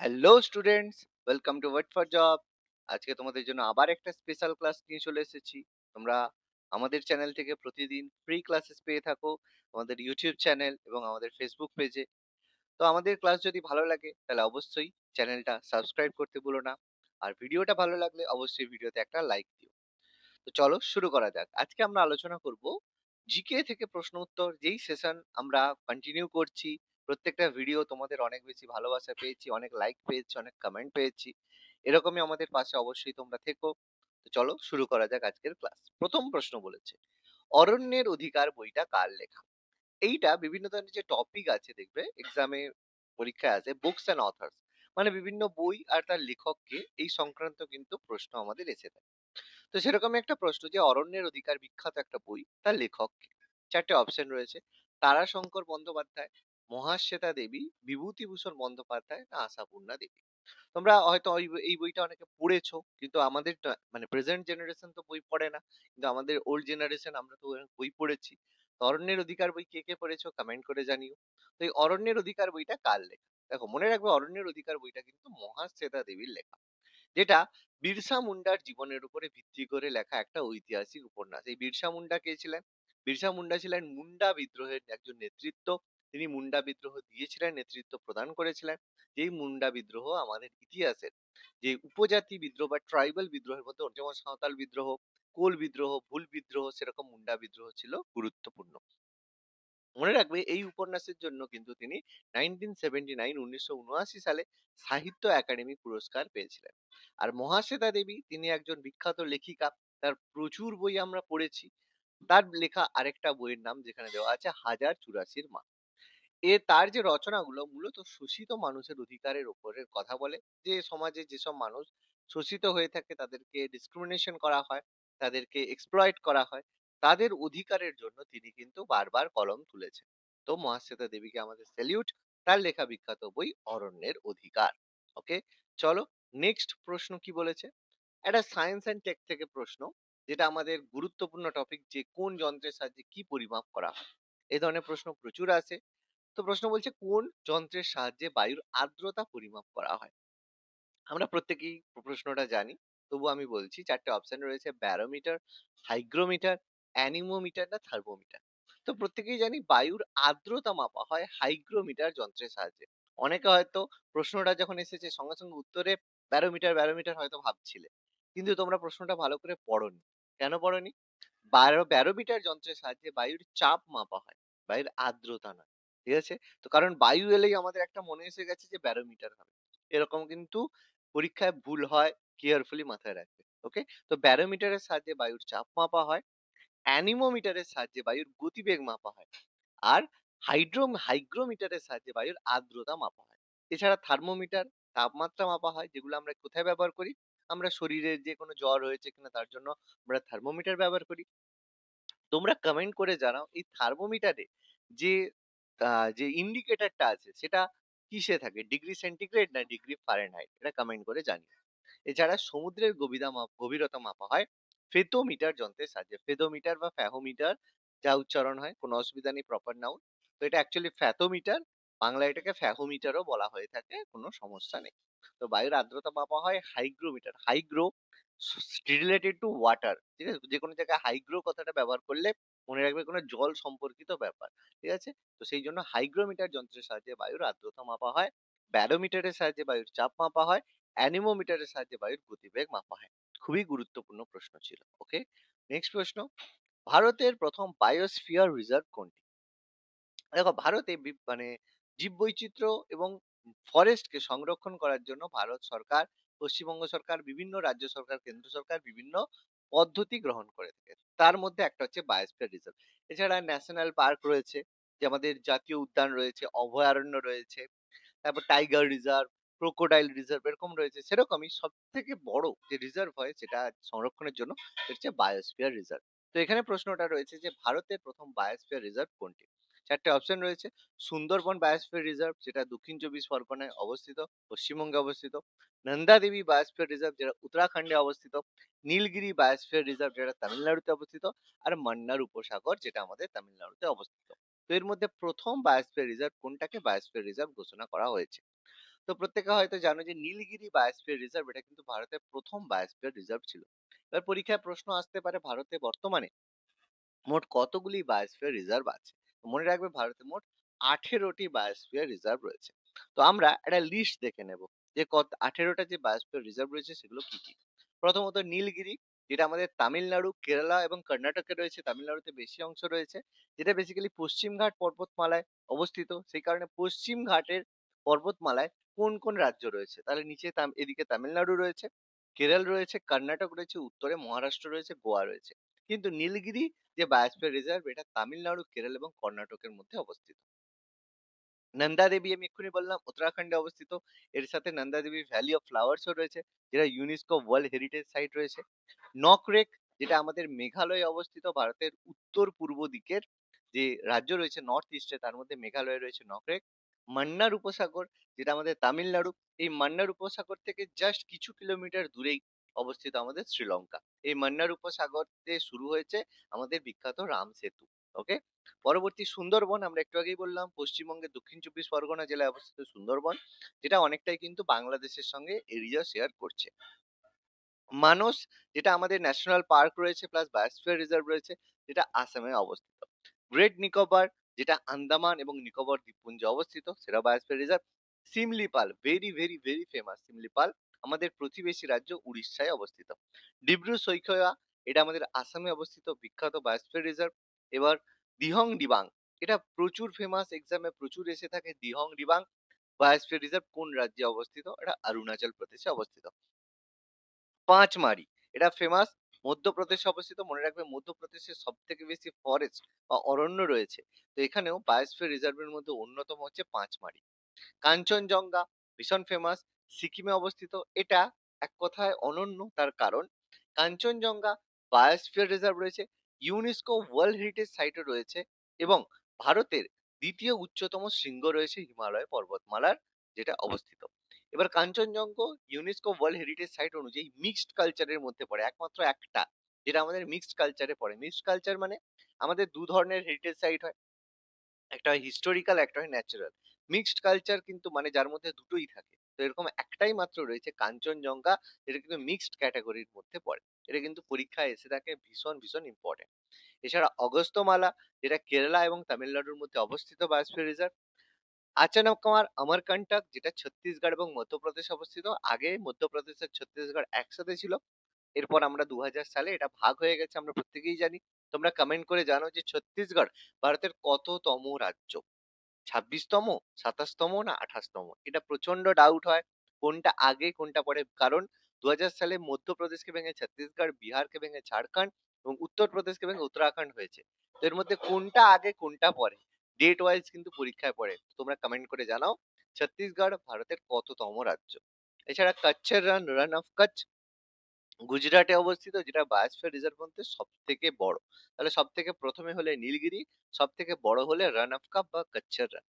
Hello students, welcome to wait for job. আজকে তোমাদের জন্য আবার একটা স্পেশাল ক্লাস নিয়ে চলে এসেছি। তোমরা আমাদের চ্যানেল থেকে প্রতিদিন ফ্রি ক্লাসেস পেয়ে থাকো, আমাদের ইউটিউব চ্যানেল এবং আমাদের ফেসবুক পেজে। তো আমাদের ক্লাস যদি ভালো লাগে তাহলে অবশ্যই চ্যানেলটা সাবস্ক্রাইব করতে ভুলো না। আর ভিডিওটা ভালো লাগলে অবশ্যই ভিডিওতে একটা লাইক দিও। তো চলো শুরু করা যাক। আজকে আমরা আলোচনা করব জিকে থেকে প্রশ্ন উত্তর, যেই সেশন আমরা কন্টিনিউ করছি। প্রত্যেকটা ভিডিও তোমাদের অনেক বেশি ভালোবাসা পেয়েছি, অনেক লাইক পেয়েছি, অনেক কমেন্ট পেয়েছি। এরকমই আমাদের পাশে অবশ্যই তোমরা থেকো। তো চলো শুরু করা যাক আজকের ক্লাস। প্রথম প্রশ্ন বলেছে, অরণ্যের অধিকার বইটা কার লেখা? এইটা বিভিন্ন ধরনের যে টপিক আছে, দেখবে এক্সামে পরীক্ষায় আছে বুকস অ্যান্ড অথার্স, মানে বিভিন্ন বই আর তার লেখককে এই সংক্রান্ত কিন্তু প্রশ্ন আমাদের এসে থাকে। তো সেরকমই একটা প্রশ্ন, যে অরণ্যের অধিকার বিখ্যাত একটা বই, তার লেখক কে? চারটে অপশন রয়েছে: তারাশঙ্কর বন্দ্যোপাধ্যায়, মহাশ্বেতা দেবী, বিভূতিভূষণ বন্দ্যোপাধ্যায় না আশাপূর্ণা দেবী। তোমরা হয়তো এই বইটা অনেকে পড়েছো, কিন্তু আমাদের মানে প্রেজেন্ট জেনারেশন তো বই পড়ে না, কিন্তু আমাদের ওল্ড জেনারেশন আমরা তো বই পড়েছি। তো অরণ্যের অধিকার বই কে কে পড়েছো কমেন্ট করে জানিও। তো এই অরণ্যের অধিকার বইটা কার লেখা? দেখো, মনে রাখবে অরণ্যের অধিকার বইটা কিন্তু মহাশ্বেতা দেবীর লেখা, যেটা বিরসা মুন্ডার জীবনের উপরে ভিত্তি করে লেখা একটা ঐতিহাসিক উপন্যাস। এই বিরসা মুন্ডা কে ছিলেন? বিরসা মুন্ডা ছিলেন মুন্ডা বিদ্রোহের একজন নেতৃত্ব। তিনি মুন্ডা বিদ্রোহ দিয়েছিলেন, নেতৃত্ব প্রদান করেছিলেন। যেই মুন্ডা বিদ্রোহ আমাদের ইতিহাসের যে উপজাতি বিদ্রোহ বা ট্রাইবাল বিদ্রোহের মধ্যে, যেমন সাঁওতাল বিদ্রোহ, কোল বিদ্রোহ, ভুল বিদ্রোহ, সেরকম মুন্ডা বিদ্রোহ ছিল গুরুত্বপূর্ণ। মনে রাখবে এই উপন্যাসের জন্য কিন্তু তিনি 1979 সালে সাহিত্য একাডেমি পুরস্কার পেয়েছিলেন। আর মহাশ্বেতা দেবী তিনি একজন বিখ্যাত লেখিকা, তার প্রচুর বই আমরা পড়েছি। তার লেখা আরেকটা বইয়ের নাম যেখানে দেওয়া আছে হাজার চুরাশির মা। তার যে রচনাগুলো মূলত শোষিত মানুষের অধিকারের উপরে কথা বলে। যে সমাজে যেসব মানুষ শোষিত হয়ে থাকে, তাদেরকে ডিসক্রিমিনেশন করা হয়, তাদেরকে এক্সপ্লয়েট করা হয়, তাদের অধিকারের জন্য তিনি কিন্তু বারবার কলম তুলেছেন। তো মহাশ্বেতা দেবীকে আমাদের স্যালিউট। তার লেখা বিখ্যাত বই অরণ্যের অধিকার। ওকে, চলো নেক্সট প্রশ্ন কি বলেছে। একটা সায়েন্স অ্যান্ড টেক থেকে প্রশ্ন, যেটা আমাদের গুরুত্বপূর্ণ টপিক, যে কোন যন্ত্রের সাহায্যে কি পরিমাপ করা হয়। এই ধরনের প্রশ্ন প্রচুর আছে। তো প্রশ্ন বলছে, কোন যন্ত্রের সাহায্যে বায়ুর আর্দ্রতা পরিমাপ করা হয়? আমরা প্রত্যেকেই প্রশ্নটা জানি, তবু আমি বলছি। চারটে অপশন রয়েছে: ব্যারোমিটার, হাইগ্রোমিটার, অ্যানিমোমিটার না থার্মোমিটার। তো প্রত্যেকেই জানি বায়ুর আর্দ্রতা মাপা হয় হাইগ্রোমিটার যন্ত্রের সাহায্যে। অনেকে হয়তো প্রশ্নটা যখন এসেছে সঙ্গে সঙ্গে উত্তরে ব্যারোমিটার ব্যারোমিটার হয়তো ভাবছিলে, কিন্তু তোমরা প্রশ্নটা ভালো করে পড়োনি। কেন পড়োনি? ব্যারোমিটার যন্ত্রের সাহায্যে বায়ুর চাপ মাপা হয়, বায়ুর আর্দ্রতা নয়। ঠিক আছে? তো কারণ বায়ু এলেই আমাদের একটা মনে এসে গেছে যে ব্যারোমিটার হবে, এরকম কিন্তু পরীক্ষায় ভুল হয়। কেয়ারফুলি মাথায় রাখবে। ওকে, তো ব্যারোমিটারের সাহায্যে বায়ুর চাপ মাপা হয়, অ্যানিমোমিটারের সাহায্যে বায়ুর গতিবেগ মাপা হয়, আর হাইগ্রোমিটারের সাহায্যে বায়ুর আর্দ্রতা মাপা হয়। এছাড়া থার্মোমিটার তাপমাত্রা মাপা হয়, যেগুলো আমরা কোথায় ব্যবহার করি? আমরা শরীরের যে কোনো জ্বর হয়েছে কিনা তার জন্য আমরা থার্মোমিটার ব্যবহার করি। তোমরা কমেন্ট করে জানাও, এই থার্মোমিটারে যে যে ইন্ডিকেটরটা আছে সেটা কিসে থাকে? ডিগ্রি সেন্টিগ্রেড না ডিগ্রি ফারেনহাইট? এটা কমেন্ট করে জানিও। এছাড়া সমুদ্রের গভীরতা মাপা হয় ফেথোমিটার যন্ত্রের সাহায্যে। ফেথোমিটার বা ফ্যাহোমিটার, যা উচ্চারণ হয়, কোনো অসুবিধা নেই, প্রপার নাউন। তো এটা অ্যাকচুয়ালি ফ্যাথোমিটার, বাংলায় এটাকে ফ্যাহোমিটারও বলা হয়ে থাকে, কোনো সমস্যা নেই। তো বায়ুর আর্দ্রতা মাপা হয় হাইগ্রোমিটার। হাইগ্রো রিলেটেড টু ওয়াটার, ঠিক আছে? যে কোনো জায়গায় হাইগ্রো কথাটা ব্যবহার করলে মনে রাখবে কোনো জল সম্পর্কিত ব্যাপার। ঠিক আছে? তো সেই জন্য হাইগ্রোমিটার যন্ত্রের সাহায্যে বায়ুর আর্দ্রতা মাপা হয়, ব্যারোমিটারের সাহায্যে বায়ুর চাপ মাপা হয়, অ্যানিমোমিটারের সাহায্যে বায়ুর গতিবেগ মাপা হয়। খুবই গুরুত্বপূর্ণ প্রশ্ন ছিল। ওকে, নেক্সট প্রশ্ন, ভারতের প্রথম বায়োস্ফিয়ার রিজার্ভ কোনটি? দেখো, ভারতে মানে জীববৈচিত্র্য এবং ফরেস্টকে সংরক্ষণ করার জন্য ভারত সরকার, পশ্চিমবঙ্গ সরকার, বিভিন্ন রাজ্য সরকার, কেন্দ্র সরকার বিভিন্ন পদ্ধতি গ্রহণ করে থাকে। তার মধ্যে একটা হচ্ছে বায়োস্ফিয়ার রিজার্ভ। এছাড়া ন্যাশনাল পার্ক রয়েছে, যে আমাদের জাতীয় উদ্যান রয়েছে, অভয়ারণ্য রয়েছে, তারপর টাইগার রিজার্ভ, ক্রোকোডাইল রিজার্ভ এরকম রয়েছে। সেরকমই সব থেকে বড় যে রিজার্ভ হয় সেটা সংরক্ষণের জন্য, সেটা হচ্ছে বায়োস্ফিয়ার রিজার্ভ। তো এখানে প্রশ্নটা রয়েছে যে ভারতের প্রথম বায়োস্ফিয়ার রিজার্ভ কোনটি? চারটে অপশন রয়েছে: সুন্দরবন বায়োস্ফিয়ার রিজার্ভ, যেটা দক্ষিণ চব্বিশ পরগনায় অবস্থিত, পশ্চিমবঙ্গে অবস্থিত; নন্দা দেবী বায়োস্ফিয়ার রিজার্ভ, যেটা উত্তরাখণ্ডে অবস্থিত; নীলগিরি বায়োস্ফিয়ার রিজার্ভ, যেটা তামিলনাড়ুতে অবস্থিত; আর মান্নার উপসাগর, যেটা আমাদের তামিলনাড়ুতে অবস্থিত। তো এর মধ্যে প্রথম বায়োস্ফিয়ার রিজার্ভ কোনটাকে বায়োস্ফিয়ার রিজার্ভ ঘোষণা করা হয়েছে? তো প্রত্যেকে হয়তো জানো যে নীলগিরি বায়োস্ফিয়ার রিজার্ভ এটা কিন্তু ভারতের প্রথম বায়োস্ফিয়ার রিজার্ভ ছিল। এবার পরীক্ষায় প্রশ্ন আসতে পারে ভারতে বর্তমানে মোট কতগুলি বায়োস্ফিয়ার রিজার্ভ আছে। তো মনে রাখবে ভারতে মোট 18টি বায়োস্ফিয়ার রিজার্ভ রয়েছে। তো আমরা একটা লিস্ট দেখে নেব যে কত 18টা যে বায়োস্ফিয়ার রিজার্ভ রয়েছে সেগুলো কি কি। প্রথমত নীলগিরি, যেটা আমাদের তামিলনাড়ু, কেরালা এবং কর্ণাটকে রয়েছে। তামিলনাড়ুতে বেশি অংশ রয়েছে, যেটা বেসিক্যালি পশ্চিমঘাট পর্বতমালায় অবস্থিত। সেই কারণে পশ্চিম ঘাটের পর্বতমালায় কোন কোন রাজ্য রয়েছে, তাহলে নিচে এদিকে তামিলনাড়ু রয়েছে, কেরল রয়েছে, কর্ণাটক রয়েছে, উত্তরে মহারাষ্ট্র রয়েছে, গোয়া রয়েছে। কিন্তু নীলগিরি যে বায়োস্ফিয়ার রিজার্ভ এটা তামিলনাড়ু, কেরল এবং কর্ণাটকের মধ্যে অবস্থিত। নন্দা দেবী আমি এক্ষুনি বললাম উত্তরাখণ্ডে অবস্থিত। এর সাথে নন্দা দেবী ভ্যালি অফ ফ্লাওয়ার্সও রয়েছে, যেটা ইউনেস্কো ওয়ার্ল্ড হেরিটেজ সাইট রয়েছে। নকরেক, যেটা আমাদের মেঘালয়ে অবস্থিত, ভারতের উত্তর পূর্ব দিকের যে রাজ্য রয়েছে নর্থ ইস্টে তার মধ্যে মেঘালয় রয়েছে নকরেক। মান্নার উপসাগর, যেটা আমাদের তামিলনাড়ু। এই মান্নার উপসাগর থেকে জাস্ট কিছু কিলোমিটার দূরেই অবস্থিত আমাদের শ্রীলঙ্কা। এই মান্নার উপসাগর দিয়ে শুরু হয়েছে আমাদের বিখ্যাত রাম সেতু। ওকে। পরবর্তী সুন্দরবন, আমরা একটু আগেই বললাম পশ্চিমবঙ্গের দক্ষিণ চব্বিশ পরগনা জেলায় অবস্থিত সুন্দরবন, যেটা অনেকটাই কিন্তু বাংলাদেশের সঙ্গে এরিয়া শেয়ার করছে। মানস, যেটা আমাদের ন্যাশনাল পার্ক রয়েছে প্লাস বায়োস্ফিয়ার রিজার্ভ রয়েছে, যেটা আসামে অবস্থিত। গ্রেট নিকোবর, যেটা আন্দামান এবং নিকোবর দ্বীপপুঞ্জে অবস্থিত, সেটা biosphere reserve. Similipal, very very very famous Similipal, আমাদের প্রতিবেশী রাজ্য উড়িষ্যায় অবস্থিত। ডিব্রু সৈখোয়া, এটা আমাদের আসামে অবস্থিত বিখ্যাত বায়োস্ফিয়ার রিজার্ভ। এবার দিহং ডিবাং, এটা প্রচুর ফেমাস, এক্সামে প্রচুর এসে থাকে। দিহং ডিবাং বায়োস্ফিয়ার রিজার্ভ কোন রাজ্যে অবস্থিত, এটা অরুণাচল প্রদেশে অবস্থিত। পাঁচমারি, এটা ফেমাস, মধ্যপ্রদেশে অবস্থিত। মনে রাখবে মধ্যপ্রদেশে সব থেকে বেশি ফরেস্ট বা অরণ্য রয়েছে। তো এখানেও বায়োস্ফিয়ার রিজার্ভের মধ্যে অন্যতম হচ্ছে পাঁচমারি। কাঞ্চনজঙ্ঘা, ভীষণ ফেমাস, সিকিমে অবস্থিত। এটা এক কথায় অনন্য, তার কারণ কাঞ্চনজঙ্ঘা বায়োস্ফিয়ার রিজার্ভ রয়েছে, ইউনেস্কো ওয়ার্ল্ড হেরিটেজ সাইটে রয়েছে, এবং ভারতের দ্বিতীয় উচ্চতম শৃঙ্গ রয়েছে হিমালয় পর্বতমালার, যেটা অবস্থিত। এবার Kanchenjunga UNESCO world heritage site অনুযায়ী মিক্সড কালচারের মধ্যে পড়ে, একমাত্র একটা যেটা আমাদের মিক্সড কালচারে পড়ে। মিক্সড কালচার মানে আমাদের দু ধরনের হেরিটেজ সাইট হয়, একটা হয় হিস্টোরিক্যাল, একটা হয় ন্যাচারাল। মিক্সড কালচার কিন্তু মানে যার মধ্যে দুটোই থাকে। তো এরকম একটাই মাত্র রয়েছে কাঞ্চনজঙ্ঘা, যেটা কিন্তু মিক্সড ক্যাটাগরির মধ্যে পড়ে। এটা কিন্তু পরীক্ষায় এসে থাকে, ভীষণ ভীষণ ইম্পর্টেন্ট। এছাড়া অগস্ত্যমালা, যেটা কেরালা এবং তামিলনাড়ুর মধ্যে অবস্থিত বায়োস্ফিয়ার রিজার্ভ। আচানকমার অমরকন্টক, যেটা ছত্তিশগড় এবং মধ্যপ্রদেশে অবস্থিত। আগে মধ্যপ্রদেশ আর ছত্তিশগড় একসাথে ছিল, এরপর আমরা 2000 সালে এটা ভাগ হয়ে গেছে, আমরা প্রত্যেকেই জানি। তোমরা কমেন্ট করে জানো যে ছত্তিশগড় ভারতের কততম রাজ্য, 26তম, 27তম না 28তম? এটা প্রচন্ড ডাউট হয় কোনটা আগে কোনটা পরে। কারণ 2000 সালে মধ্যপ্রদেশকে ভেঙে ছত্তিশগড়, বিহারকে ভেঙে ঝাড়খণ্ড এবং উত্তরপ্রদেশকে ভেঙে উত্তরাখণ্ড হয়েছে। তো এর মধ্যে কোনটা আগে কোনটা পরে, ডেট ওয়াইজ কিন্তু পরীক্ষায় পড়ে। তোমরা কমেন্ট করে জানাও ছত্তিশগড় ভারতের কততম রাজ্য। এছাড়া কচ্ছের রান, রান অফ কচ্ছ, গুজরাটে অবস্থিত, যেটা বায়োস্ফিয়ার রিজার্ভ মধ্যে সব থেকে বড়। তাহলে সব থেকে প্রথমে হলে নীলগিরি, সব থেকে বড় হলে রান অফ কাপ বা কচ্ছের রান।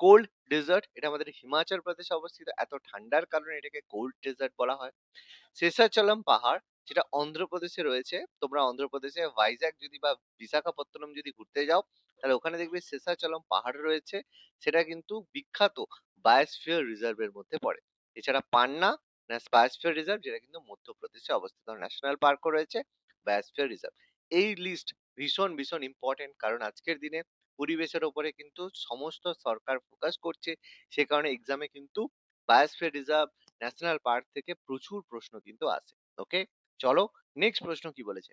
কোল্ড ডেজার্ট, এটা আমাদের হিমাচল প্রদেশে অবস্থিত, এত ঠান্ডার কারণে এটাকে কোল্ড ডেজার্ট বলা হয়। শেষাচলম পাহাড়, যেটা অন্ধ্রপ্রদেশে রয়েছে। তোমরা অন্ধ্রপ্রদেশে ভাইজ্যাক যদি বা বিশাখাপত্তনম যদি ঘুরতে যাও, তাহলে ওখানে দেখবে শেষাচলম পাহাড় রয়েছে, সেটা কিন্তু বিখ্যাত বায়োস্ফিয়ার রিজার্ভের মধ্যে পড়ে। এছাড়া পান্না বায়োস্ফিয়ার রিজার্ভ, যেটা কিন্তু মধ্যপ্রদেশে অবস্থিত, ন্যাশনাল পার্কও রয়েছে, বায়োস্ফিয়ার রিজার্ভ। এই লিস্ট ভীষণ ভীষণ ইম্পর্টেন্ট, কারণ আজকের দিনে পরিবেশের ওপরে কিন্তু সমস্ত সরকার ফোকাস করছে। সে কারণে এক্সামে কিন্তু বায়োস্ফিয়ার রিজার্ভ, ন্যাশনাল পার্ক থেকে প্রচুর প্রশ্ন কিন্তু আসে। ওকে, চলো নেক্সট প্রশ্ন কি বলেছে।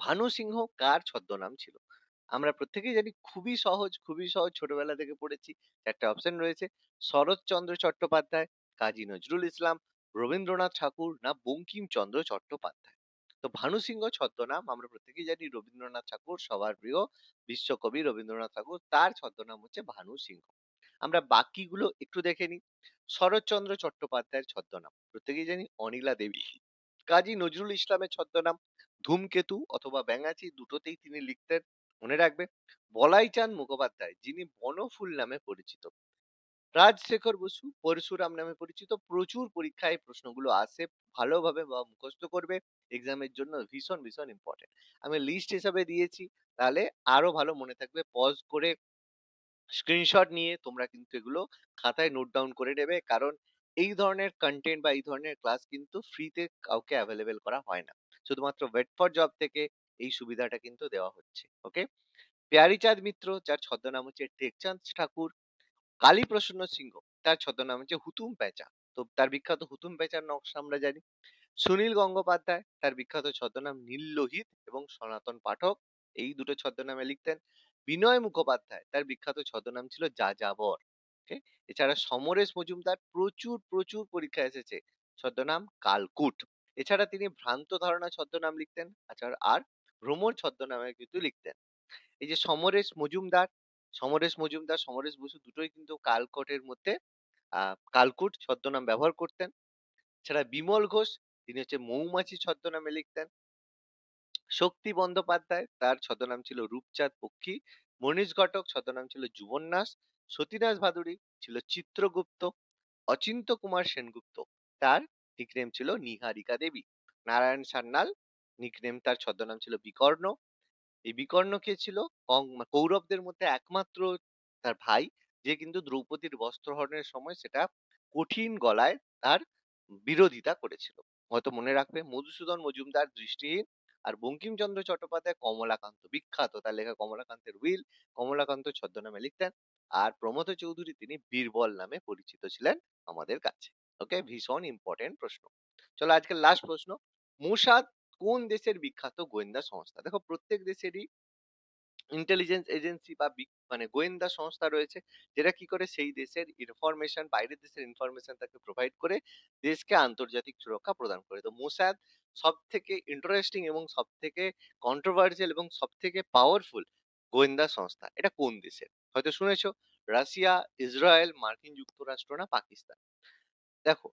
ভানু সিংহ কার ছদ্মনাম ছিল? আমরা প্রত্যেকেই জানি, খুবই সহজ, খুবই সহজ, ছোটবেলা থেকে পড়েছি। চারটে অপশন রয়েছে, শরৎচন্দ্র চট্টোপাধ্যায়, কাজী নজরুল ইসলাম, রবীন্দ্রনাথ ঠাকুর না বঙ্কিমচন্দ্র চট্টোপাধ্যায়। তো ভানু সিংহ ছদ্মনাম আমরা প্রত্যেকেই জানি, রবীন্দ্রনাথ ঠাকুর সবার প্রিয় বিশ্বকবি রবীন্দ্রনাথ ঠাকুর, তার ছদ্মনাম হচ্ছে ভানু সিংহ। আমরা বাকিগুলো একটু দেখে নিই। শরৎচন্দ্র চট্টোপাধ্যায়ের ছদ্মনাম প্রত্যেকেই জানি অনিলা দেবী। কাজী নজরুল ইসলামের ছদ্মনাম ধূমকেতু অথবা ব্যাঙাচি, দুটোতেই তিনি লিখতেন, মনে রাখবে। বলাই চাঁদ মুখোপাধ্যায়, যিনি বনফুল নামে পরিচিত। রাজশেখর বসু পরশুরাম নামে পরিচিত। প্রচুর পরীক্ষায় এই প্রশ্নগুলো আসে, ভালোভাবে বা মুখস্থ করবে, এক্সামের জন্য ভীষণ ভীষণ ইম্পর্টেন্ট। আমি লিস্ট হিসাবে দিয়েছি, তাহলে আরো ভালো মনে থাকবে। পজ করে স্ক্রিনশট নিয়ে তোমরা কিন্তু এগুলো খাতায় নোট ডাউন করে নেবে, কারণ এই ধরনের কন্টেন্ট বা এই ধরনের ক্লাস কিন্তু ফ্রিতে কাউকে অ্যাভেলেবেল করা হয় না। শুধুমাত্র ওয়েট ফর জব থেকে এই সুবিধাটা কিন্তু দেওয়া হচ্ছে। ওকে। প্যারীচাঁদ মিত্র, যার ছদ্মনাম হচ্ছে টেকচাঁদ ঠাকুর, কালীপ্রসন্ন সিংহ, তার ছদ্মনাম হচ্ছে হুতুম প্যাঁচা। তো তার বিখ্যাত হুতুম প্যাঁচার নকশা আমরা জানি। সুনীল গঙ্গোপাধ্যায়, তার বিখ্যাত ছদ্মনাম নীল লোহিত এবং সনাতন পাঠক, এই দুটো ছদ্মনামে লিখতেন। বিনয় মুখোপাধ্যায়, তার বিখ্যাত ছদ্মনাম ছিল যাযাবর। Okay? এছাড়া সমরেশ মজুমদার, প্রচুর প্রচুর পরীক্ষায় এসেছে, ছদ্মনাম কালকুট। এছাড়া তিনি ভ্রান্ত ধারণা ছদ্মনাম লিখতেন। আচ্ছা, আর ভ্রমর ছদ্মনামে কিন্তু লিখতেন। এই যে সমরেশ মজুমদার, সমরেশ বসু দুটোই কিন্তু কালকটের মধ্যে কালকুট ছদ্মনাম ব্যবহার করতেন। এছাড়া বিমল ঘোষ, তিনি হচ্ছে মৌমাছি ছদ্মনামে লিখতেন। শক্তি বন্দ্যোপাধ্যায়, তার ছদ্মনাম ছিল রূপচাঁদ পক্ষী। মনীষ ঘটক, ছদ্মনাম ছিল যুবন্যাস। সতীনাথ ভাদুড়ী ছিল চিত্রগুপ্ত। অচিন্ত্য কুমার সেনগুপ্ত, তার নিকনেম ছিল নিহারিকা দেবী। নারায়ণ সান্যাল, নিকনেম তার ছদ্মনাম ছিল বিকর্ণ। এই বিকর্ণ কে ছিল? কৌরবদের মধ্যে একমাত্র তার ভাই, যে কিন্তু দ্রৌপদীর বস্ত্রহরণের সময় সেটা কঠিন গলায় তার বিরোধিতা করেছিল। হয়তো মনে রাখবে। মধুসূদন মজুমদার দৃষ্টিহীন। আর বঙ্কিমচন্দ্র চট্টোপাধ্যায় কমলাকান্ত, বিখ্যাত তার লেখা কমলাকান্তের উইল, কমলাকান্ত ছদ্মনামে লিখতেন। আর প্রমথ চৌধুরী, তিনি বীরবল নামে পরিচিত ছিলেন আমাদের কাছে। ওকে, ভীষণ ইম্পর্টেন্ট প্রশ্ন। চলো আজকের লাস্ট প্রশ্ন। মোসাদ কোন দেশের বিখ্যাত গোয়েন্দা সংস্থা? দেখো, প্রত্যেক দেশেরই ইন্টেলিজেন্স এজেন্সি বা মানে গোয়েন্দা সংস্থা রয়েছে, যেটা কি করে সেই দেশের ইনফরমেশন, বাইরের দেশের ইনফরমেশন তাকে প্রোভাইড করে দেশকে আন্তর্জাতিক সুরক্ষা প্রদান করে। তো মোসাদ সব থেকে ইন্টারেস্টিং এবং সব থেকে কন্ট্রোভার্সিয়াল এবং সব থেকে পাওয়ারফুল গোয়েন্দা সংস্থা, এটা কোন দেশের? হয়তো শুনেছো, রাশিয়া, ইসরায়েল, মার্কিন যুক্তরাষ্ট্র না পাকিস্তান। দেখো,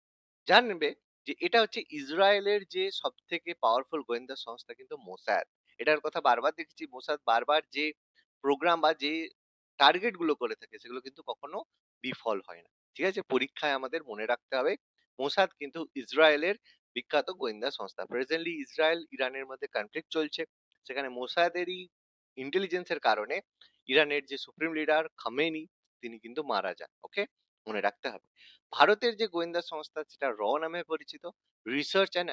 জানবে যে এটা হচ্ছে ইসরায়েলের যে সব থেকে পাওয়ারফুল গোয়েন্দা সংস্থা কিন্তু মোসাদ। এটার কথা বারবার দেখেছি, মোসাদ বারবার যে প্রোগ্রাম বা যে টার্গেট গুলো করে থাকে সেগুলো কিন্তু কখনো বিফল হয় না। ঠিক আছে, পরীক্ষায় আমাদের মনে রাখতে হবে মোসাদ কিন্তু ইসরায়েলের বিখ্যাত গোয়েন্দা সংস্থা। প্রেজেন্টলি ইসরায়েল ইরানের মধ্যে কনফ্লিক্ট চলছে, সেখানে মোসাদেরই ইন্টেলিজেন্সের কারণে ইরানের যে সুপ্রিম লিডার খামেনি, তিনি কিন্তু মারা যান। ওকে, মনে রাখতে হবে। ভারতের যে গোয়েন্দা সংস্থা সেটা নামে পরিচিত, রিসার্চ অ্যান্ড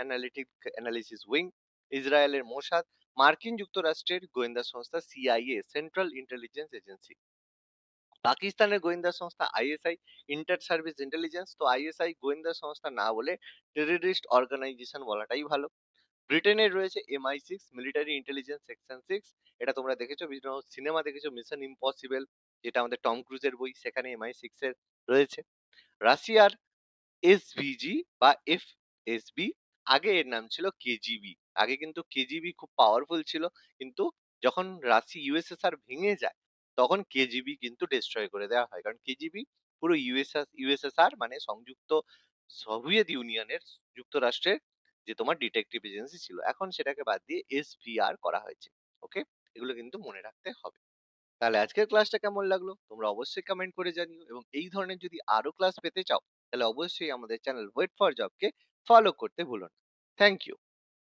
অ্যানালিসিস উইং। ইসরায়েলের মোসাদ। মার্কিন যুক্তরাষ্ট্রের গোয়েন্দা সংস্থা সিআইএ, সেন্ট্রাল ইন্টেলিজেন্স এজেন্সি। পাকিস্তানের গোয়েন্দা সংস্থা আইএসআই, ইন্টার সার্ভিস ইন্টেলিজেন্স। তো আইএসআই গোয়েন্দা সংস্থা না বলে টেররিস্ট অর্গানাইজেশন বলাটাই ভালো। ব্রিটেনের রয়েছে MI6, মিলিটারি ইন্টেলিজেন্স সেকশন 6। এটা তোমরা দেখেছো, বিভিন্ন সিনেমা দেখেছো, মিশন ইম্পসিবল, যেটা আমাদের টম ক্রুজের বই, সেখানে MI6 এর রয়েছে। রাশিয়ার এসভিজি বা এফএসবি, আগে এর নাম ছিল কেজিবি। আগে কিন্তু কেজিবি খুব পাওয়ারফুল ছিল, কিন্তু যখন রাশি ইউএসএসআর ভেঙে যায় তখন কেজিবি কিন্তু ডিস্ট্রয় করে দেওয়া হয়, কারণ কেজিবি পুরো ইউএসএসআর মানে সংযুক্ত সোভিয়েত ইউনিয়নের, যুক্তরাষ্ট্রের যে তোমার ডিটেকটিভ এজেন্সি ছিল, এখন সেটাকে বাদ দিয়ে এসভিআর করা হয়েছে। ওকে, এগুলো কিন্তু মনে রাখতে হবে। তাহলে আজকের ক্লাসটা কেমন লাগলো তোমরা অবশ্যই কমেন্ট করে জানিও, এবং এই ধরনের যদি আরো ক্লাস পেতে চাও তাহলে অবশ্যই আমাদের চ্যানেল ওয়েট ফর জবকে ফলো করতে ভুলো না। Thank you.